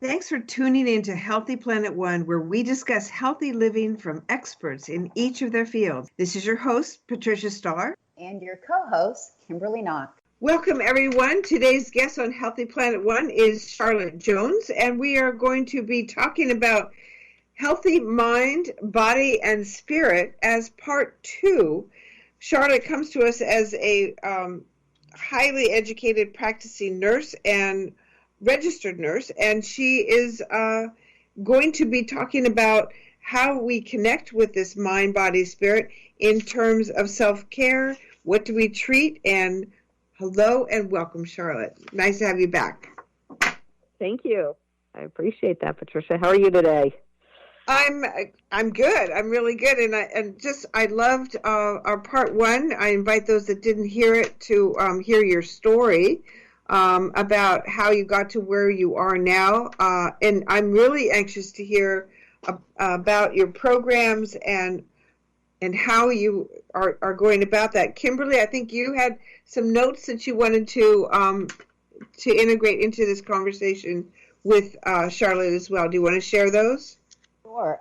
Thanks for tuning in to Healthy Planet One, where we discuss healthy living from experts in each of their fields. This is your host, Patricia Starr. And your co-host, Kimberly Knock. Welcome, everyone. Today's guest on Healthy Planet One is Charlotte Jones, and we are going to be talking about healthy mind, body, and spirit as part two. Charlotte comes to us as a highly educated practicing nurse and registered nurse, and she is going to be talking about how we connect with this mind, body, spirit in terms of self-care. What do we treat? And hello and welcome, Charlotte. Nice to have you back. Thank you. I appreciate that, Patricia. How are you today? I'm good. I'm really good, and I loved our part one. I invite those that didn't hear it to hear your story about how you got to where you are now, and I'm really anxious to hear about your programs and how you are going about that. Kimberly, I think you had some notes that you wanted to integrate into this conversation with Charlotte as well. Do you want to share those? Sure.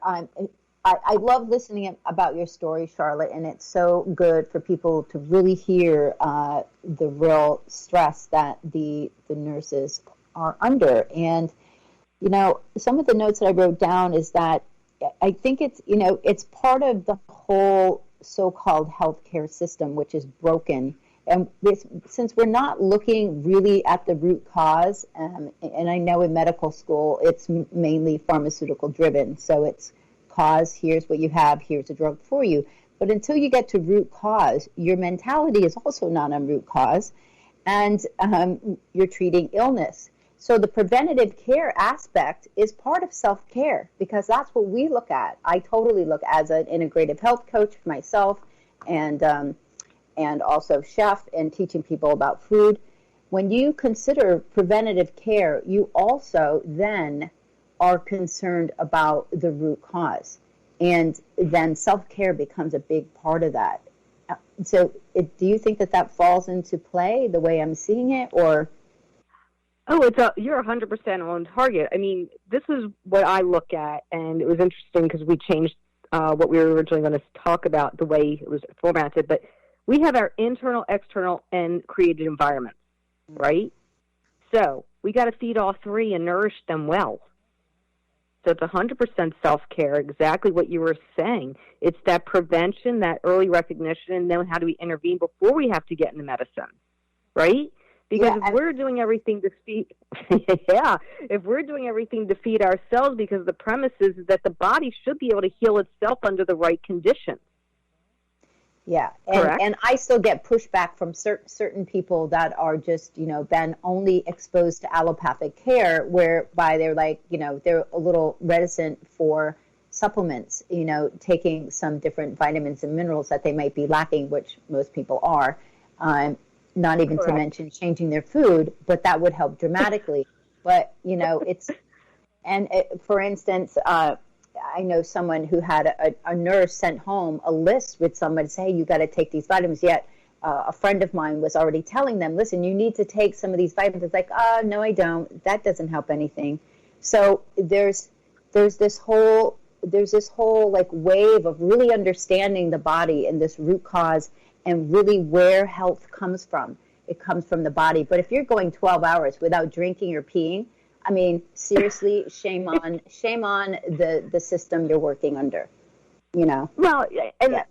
I love listening about your story, Charlotte, and it's so good for people to really hear the real stress that the nurses are under. And, some of the notes that I wrote down is that I think it's part of the whole so-called healthcare system, which is broken. And since we're not looking really at the root cause, and I know in medical school it's mainly pharmaceutical driven, so it's cause, here's what you have, here's a drug for you. But until you get to root cause, your mentality is also not on root cause, and you're treating illness. So the preventative care aspect is part of self-care, because that's what we look at. I totally look as an integrative health coach for myself, and also chef, and teaching people about food. When you consider preventative care, you also then are concerned about the root cause. And then self-care becomes a big part of that. So do you think that falls into play the way I'm seeing it, or? Oh, you're 100% on target. I mean, this is what I look at, and it was interesting because we changed what we were originally going to talk about, the way it was formatted, but we have our internal, external, and created environment, right? So we got to feed all three and nourish them well. So it's 100% self-care, exactly what you were saying. It's that prevention, that early recognition, and then how do we intervene before we have to get into medicine, right? Because if we're doing everything to feed, if we're doing everything to feed ourselves, because the premise is that the body should be able to heal itself under the right conditions. Yeah, and I still get pushback from certain people that are just, been only exposed to allopathic care, whereby they're like, they're a little reticent for supplements, taking some different vitamins and minerals that they might be lacking, which most people are, not even to mention changing their food, but that would help dramatically. But, for instance, I know someone who had a nurse sent home a list with somebody say, hey, you got to take these vitamins. Yet a friend of mine was already telling them, listen, you need to take some of these vitamins. It's like, no, I don't. That doesn't help anything. So there's this whole like wave of really understanding the body and this root cause and really where health comes from. It comes from the body. But if you're going 12 hours without drinking or peeing, I mean, seriously, shame on the system you're working under, Well,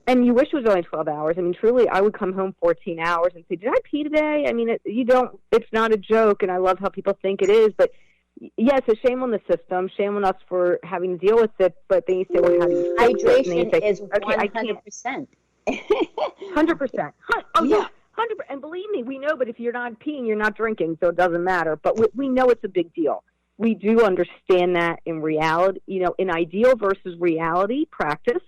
and you wish it was only 12 hours. I mean, truly, I would come home 14 hours and say, did I pee today? I mean, it's not a joke, and I love how people think it is. But, yes, it's a shame on the system, shame on us for having to deal with it. But then you say, well, how do you fix it? Hydration is 100%. 100%. Oh, yeah. 100%. And believe me, we know, but if you're not peeing, you're not drinking, so it doesn't matter. But we know it's a big deal. We do understand that in reality, in ideal versus reality practice.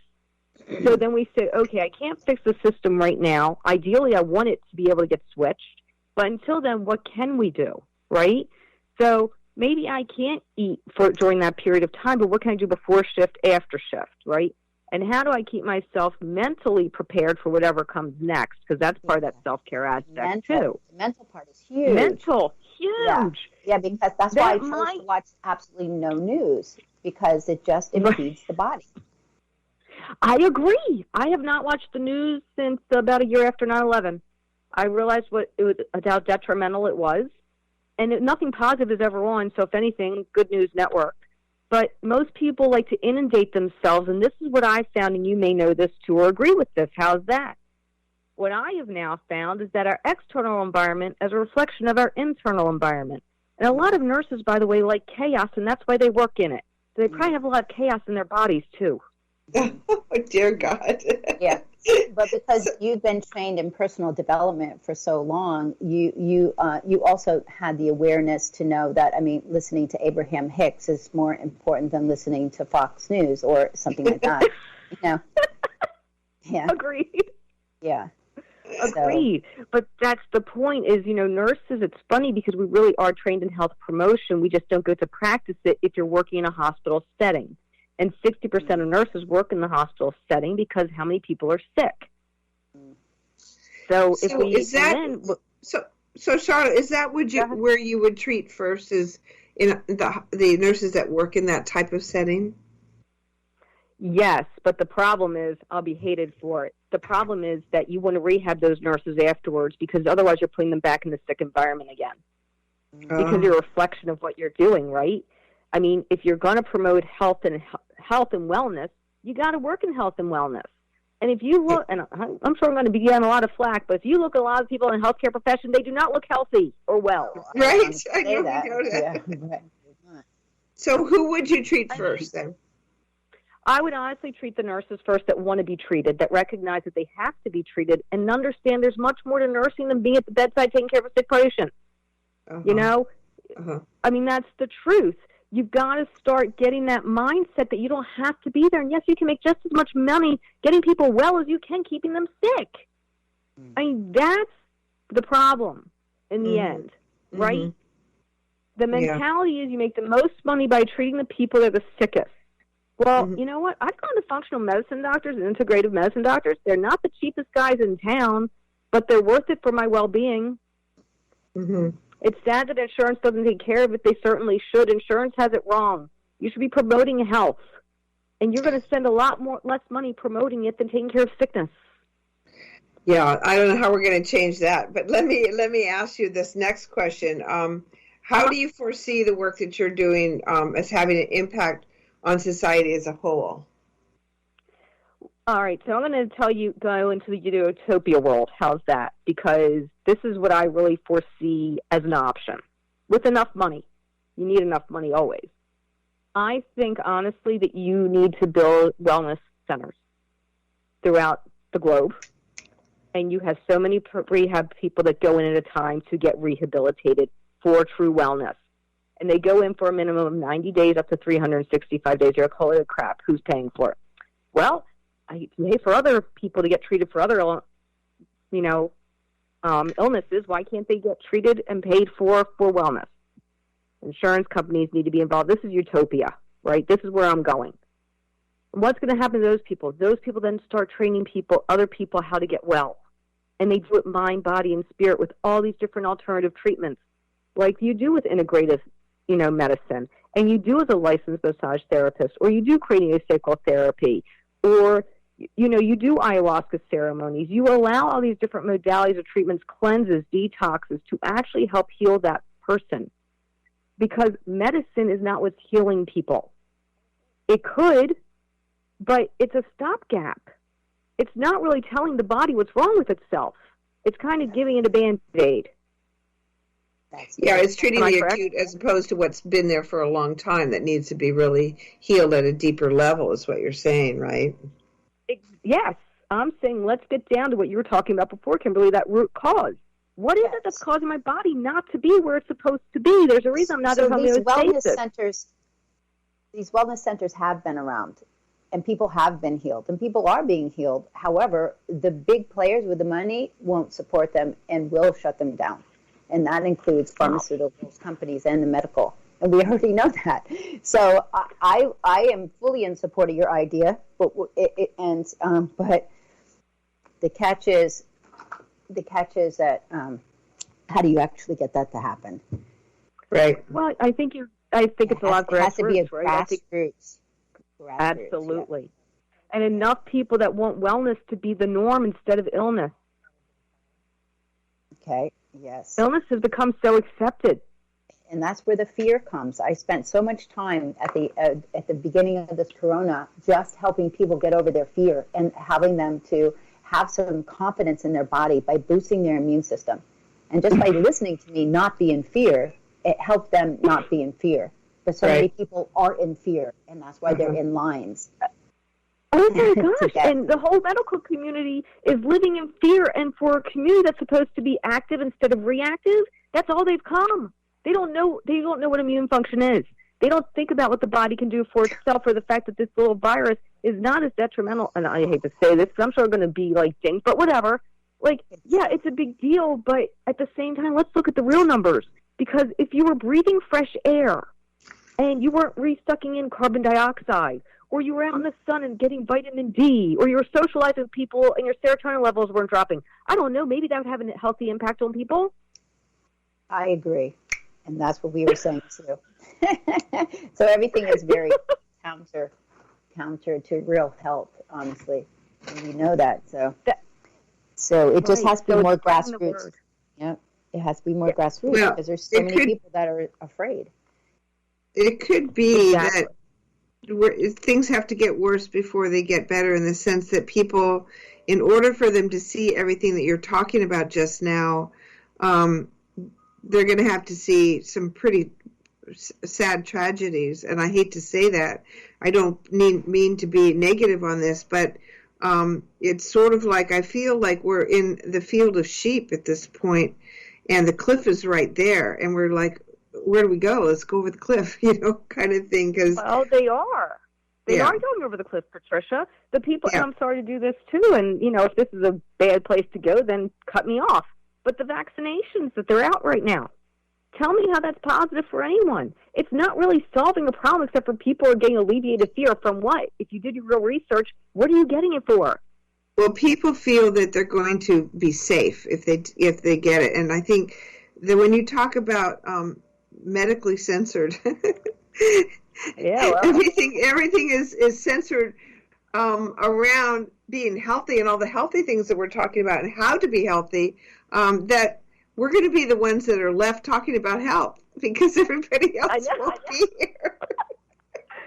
So then we say, okay, I can't fix the system right now. Ideally, I want it to be able to get switched. But until then, what can we do, right? So maybe I can't eat during that period of time, but what can I do before shift, after shift, right? And how do I keep myself mentally prepared for whatever comes next? Because that's part of that self-care aspect, too. The mental part is huge. Mental, huge. Yeah, because that's why I chose to watch absolutely no news, because it just impedes the body. I agree. I have not watched the news since about a year after 9/11. I realized how detrimental it was, and nothing positive is ever on. So if anything, Good News Network. But most people like to inundate themselves, and this is what I found, and you may know this too or agree with this. How's that? What I have now found is that our external environment is a reflection of our internal environment. And a lot of nurses, by the way, like chaos, and that's why they work in it. So they probably have a lot of chaos in their bodies too. Oh, dear God. Yeah. But because you've been trained in personal development for so long, you also had the awareness to know that, I mean, listening to Abraham Hicks is more important than listening to Fox News or something like that. You know? Yeah. Agreed. Yeah. Agreed. But that's the point is, nurses, it's funny because we really are trained in health promotion. We just don't go to practice it if you're working in a hospital setting. And 60% of nurses work in the hospital setting because how many people are sick? So Charlotte, is that where you would treat first, is in the nurses that work in that type of setting? Yes, but the problem is I'll be hated for it. The problem is that you want to rehab those nurses afterwards because otherwise you're putting them back in the sick environment again. Because you're a reflection of what you're doing, right? I mean, if you're going to promote health and wellness, you got to work in health and wellness. And if you look, and I'm sure I'm going to be getting a lot of flack, but if you look at a lot of people in the healthcare profession, they do not look healthy or well. Right. I know that. Yeah. So who would you treat first then? I would honestly treat the nurses first that want to be treated, that recognize that they have to be treated, and understand there's much more to nursing than being at the bedside taking care of a sick patient. I mean, that's the truth. You've got to start getting that mindset that you don't have to be there. And yes, you can make just as much money getting people well as you can keeping them sick. I mean, that's the problem in the end, right? The mentality is you make the most money by treating the people that are the sickest. Well, you know what? I've gone to functional medicine doctors and integrative medicine doctors. They're not the cheapest guys in town, but they're worth it for my well-being. It's sad that insurance doesn't take care of it. They certainly should. Insurance has it wrong. You should be promoting health, and you're going to spend a lot less money promoting it than taking care of sickness. Yeah, I don't know how we're going to change that, but let me ask you this next question. How do you foresee the work that you're doing as having an impact on society as a whole? All right, so I'm going to go into the utopia world. How's that? Because this is what I really foresee as an option. With enough money. You need enough money always. I think, honestly, that you need to build wellness centers throughout the globe. And you have so many rehab people that go in at a time to get rehabilitated for true wellness. And they go in for a minimum of 90 days up to 365 days. You're like, holy crap, who's paying for it? Well, I pay for other people to get treated for other, illnesses. Why can't they get treated and paid for wellness? Insurance companies need to be involved. This is utopia, right? This is where I'm going. And what's going to happen to those people? Those people then start training other people how to get well. And they do it mind, body, and spirit with all these different alternative treatments, like you do with integrative medicine, and you do as a licensed massage therapist, or you do craniosacral therapy, or, you do ayahuasca ceremonies. You allow all these different modalities of treatments, cleanses, detoxes, to actually help heal that person. Because medicine is not what's healing people. It could, but it's a stopgap. It's not really telling the body what's wrong with itself. It's kind of giving it a Band-Aid. It's treating the acute as opposed to what's been there for a long time that needs to be really healed at a deeper level is what you're saying, right? Yes. I'm saying let's get down to what you were talking about before, Kimberly, that root cause. What is it that's causing my body not to be where it's supposed to be? There's a reason I'm not in homeostasis. These wellness centers have been around, and people have been healed, and people are being healed. However, the big players with the money won't support them and will shut them down. And that includes pharmaceuticals companies and the medical. And we already know that. So I am fully in support of your idea. But but the catch is that how do you actually get that to happen? Right. Well, I think it's a lot of grassroots, it has to be a right? Grassroots, Absolutely. Yeah. And enough people that want wellness to be the norm instead of illness. Okay, yes. Illness has become so accepted. And that's where the fear comes. I spent so much time at the beginning of this corona just helping people get over their fear and having them to have some confidence in their body by boosting their immune system. And just by listening to me not be in fear, it helped them not be in fear. But so many people are in fear, and that's why they're in lines. Oh my gosh, and the whole medical community is living in fear, and for a community that's supposed to be active instead of reactive, that's all they've come. They don't know what immune function is. They don't think about what the body can do for itself, or the fact that this little virus is not as detrimental, and I hate to say this because I'm sure I'm going to be like dinged, but whatever. Like, yeah, it's a big deal, but at the same time, let's look at the real numbers, because if you were breathing fresh air and you weren't re-sucking in carbon dioxide, or you were out in the sun and getting vitamin D, or you were socializing with people and your serotonin levels weren't dropping, I don't know, maybe that would have a healthy impact on people. I agree. And that's what we were saying too. So everything is very counter to real health, honestly. And you know that. So it just has to be more grassroots. Yeah, it has to be more grassroots because there's so many people that are afraid. It could be that things have to get worse before they get better, in the sense that people, in order for them to see everything that you're talking about just now, they're going to have to see some pretty sad tragedies. And I hate to say that. I don't mean to be negative on this, but it's sort of like, I feel like we're in the field of sheep at this point, and the cliff is right there, and we're like, where do we go? Let's go over the cliff, kind of thing. Well, they are. They are going over the cliff, Patricia. The people, and I'm sorry to do this too, and, if this is a bad place to go, then cut me off. But the vaccinations that they're out right now, tell me how that's positive for anyone. It's not really solving a problem, except for people are getting alleviated fear from what? If you did your real research, what are you getting it for? Well, people feel that they're going to be safe if they get it. And I think that when you talk about medically censored, everything is censored around being healthy and all the healthy things that we're talking about and how to be healthy, that we're going to be the ones that are left talking about health because everybody else won't be here.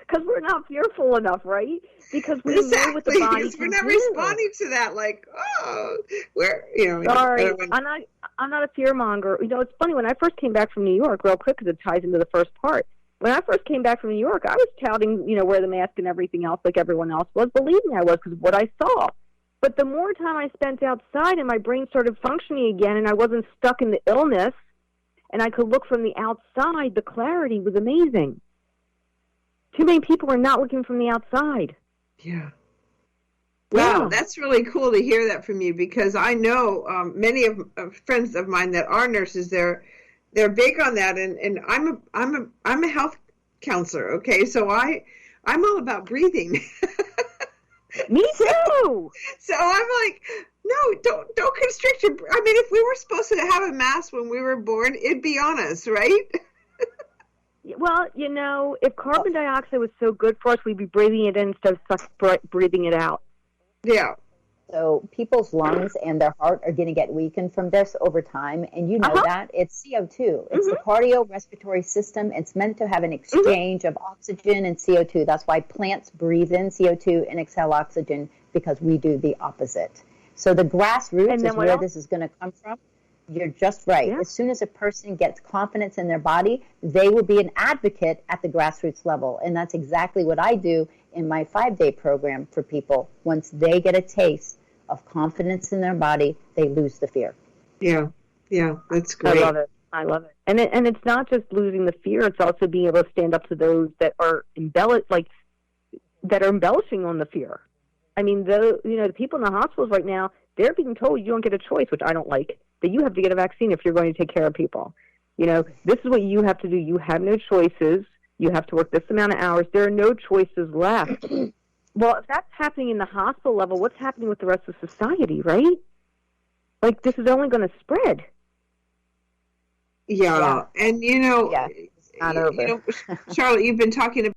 Because we're not fearful enough, right? Because we know what the body can do. We're not responding to that like, Sorry, I'm not a fear monger. It's funny, when I first came back from New York, real quick, because it ties into the first part. When I first came back from New York, I was touting, wear the mask and everything else like everyone else was, believing I was because of what I saw. But the more time I spent outside and my brain started functioning again and I wasn't stuck in the illness and I could look from the outside, the clarity was amazing. Too many people are not looking from the outside. Yeah. Wow, that's really cool to hear that from you, because I know many of friends of mine that are nurses. They're big on that, and I'm a health counselor. Okay, so I'm all about breathing. Me too. So I'm like, no, don't constrict your. I mean, if we were supposed to have a mask when we were born, it'd be on us, right? Well, if carbon dioxide was so good for us, we'd be breathing it in instead of breathing it out. Yeah. So people's lungs and their heart are going to get weakened from this over time. And you know that. It's CO2. It's the cardiorespiratory system. It's meant to have an exchange of oxygen and CO2. That's why plants breathe in CO2 and exhale oxygen, because we do the opposite. So the grassroots is where this is going to come from. You're just right. Yeah. As soon as a person gets confidence in their body, they will be an advocate at the grassroots level. And that's exactly what I do in my 5-day program for people. Once they get a taste of confidence in their body, they lose the fear. Yeah, that's great. I love it. And it's not just losing the fear; it's also being able to stand up to those that are embellishing on the fear. I mean, the people in the hospitals right now, they're being told you don't get a choice, which I don't like, that you have to get a vaccine if you're going to take care of people. This is what you have to do. You have no choices. You have to work this amount of hours. There are no choices left. Well, if that's happening in the hospital level, what's happening with the rest of society, right? Like, this is only going to spread. Yeah. And, Yeah, it's not over. Charlotte, you've been talking